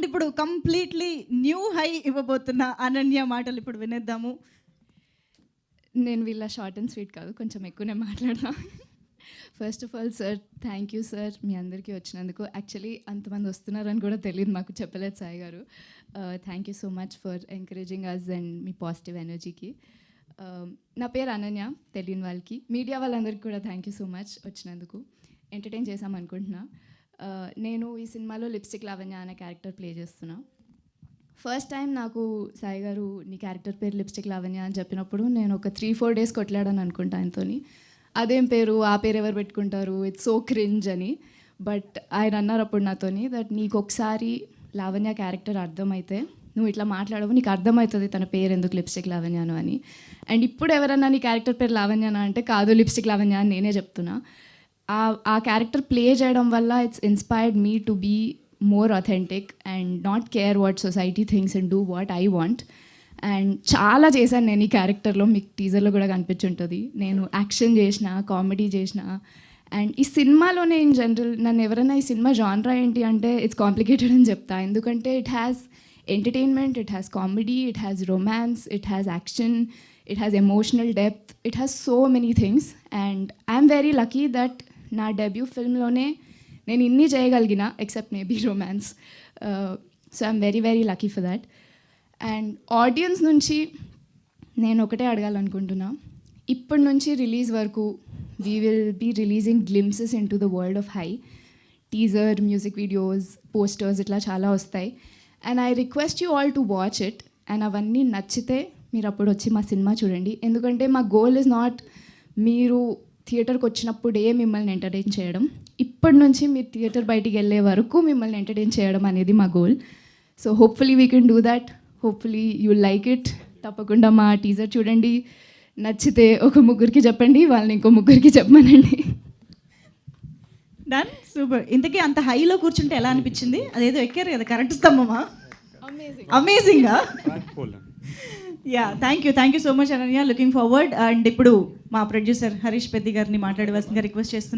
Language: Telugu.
అండ్ ఇప్పుడు కంప్లీట్లీ న్యూ హై ఇవ్వబోతున్న అనన్య మాటలు ఇప్పుడు వినేద్దాము. నేను వీళ్ళ షార్ట్ అండ్ స్వీట్ కాదు, కొంచెం ఎక్కువనే మాట్లాడతా. First of all sir, thank you sir మీ అందరికీ వచ్చినందుకు. యాక్చువల్లీ అంతమంది వస్తున్నారని కూడా తెలియదు, మాకు చెప్పలేదు Sai garu. Thank you so much for encouraging us and మీ పాజిటివ్ ఎనర్జీకి. నా పేరు అనన్య, తెలియని వాళ్ళకి, మీడియా వాళ్ళందరికీ కూడా థ్యాంక్ యూ సో మచ్ వచ్చినందుకు. ఎంటర్టైన్ చేశామనుకుంటున్నా. నేను ఈ సినిమాలో లిప్స్టిక్ లావణ్య అనే క్యారెక్టర్ ప్లే చేస్తున్నా. ఫస్ట్ టైం నాకు సాయి గారు నీ క్యారెక్టర్ పేరు లిప్స్టిక్ లావణ్య అని చెప్పినప్పుడు నేను ఒక 3-4 days కొట్లాడాను అనుకుంటా ఆయనతోని. అదేం పేరు, ఆ పేరు ఎవరు పెట్టుకుంటారు, ఇట్స్ సో క్రింజ్ అని. బట్ ఆయన అన్నారు అప్పుడు నాతోని దట్ నీకు ఒకసారి లావణ్య క్యారెక్టర్ అర్థమైతే నువ్వు ఇట్లా మాట్లాడవు, నీకు అర్థమవుతుంది తన పేరు ఎందుకు లిప్స్టిక్ లావణ్యను అని. అండ్ ఇప్పుడు ఎవరన్నా నీ క్యారెక్టర్ పేరు లావణ్యనా అంటే కాదు లిప్స్టిక్ లావణ్య అని నేనే చెప్తున్నా. ఆ క్యారెక్టర్ ప్లే చేయడం వల్ల it's inspired me to be more authentic and not care what society thinks and do what I want. And చాలా చేశాను నేను ఈ క్యారెక్టర్లో, మీకు టీజర్లో కూడా కనిపించుంటుంది. నేను యాక్షన్ చేసిన, కామెడీ చేసిన. అండ్ ఈ సినిమాలోనే ఇన్ జనరల్ నన్ను ఎవరైనా ఈ సినిమా జాన్రా ఏంటి అంటే ఇట్స్ కాంప్లికేటెడ్ అని చెప్తా. ఎందుకంటే it has entertainment, it has comedy, it has romance, it has action, it has emotional depth, it has so many things. And I'm very lucky that నా డెబ్యూ ఫిల్మ్లోనే నేను ఇన్ని చేయగలిగిన, except maybe romance. So I'm very very lucky for that. And audience నుంచి నేను ఒకటే అడగాలనుకుంటున్నా, ఇప్పటి నుంచి రిలీజ్ వరకు we will be releasing glimpses into the world of hi. Teaser, music videos, posters ఇట్లా చాలా వస్తాయి. And I request you all to watch it. And అవన్నీ నచ్చితే మీరు అప్పుడు వచ్చి మా సినిమా చూడండి. ఎందుకంటే మా గోల్ ఇస్ నాట్ మీరు థియేటర్కి వచ్చినప్పుడే మిమ్మల్ని ఎంటర్టైన్ చేయడం, ఇప్పటి నుంచి మీరు థియేటర్ బయటికి వెళ్ళే వరకు మిమ్మల్ని ఎంటర్టైన్ చేయడం అనేది మా goal. So hopefully we can do that. Hopefully you like it. తప్పకుండా మా టీజర్ చూడండి, నచ్చితే ఒక 3 చెప్పండి, వాళ్ళని ఇంకో 3 చెప్పమనండి. Done, super. ఇంతకీ అంత హైలో కూర్చుంటే ఎలా అనిపించింది? అదేదో ఎక్కారు కదా కరెంట్ స్తంభమా? అమేజింగా. Yeah, thank you so much Ananya. Looking forward. And ఇప్పుడు మా ప్రొడ్యూసర్ హరీష్ పెద్ది గారిని మాట్లాడవలసిందిగా రిక్వెస్ట్ చేస్తున్నాను.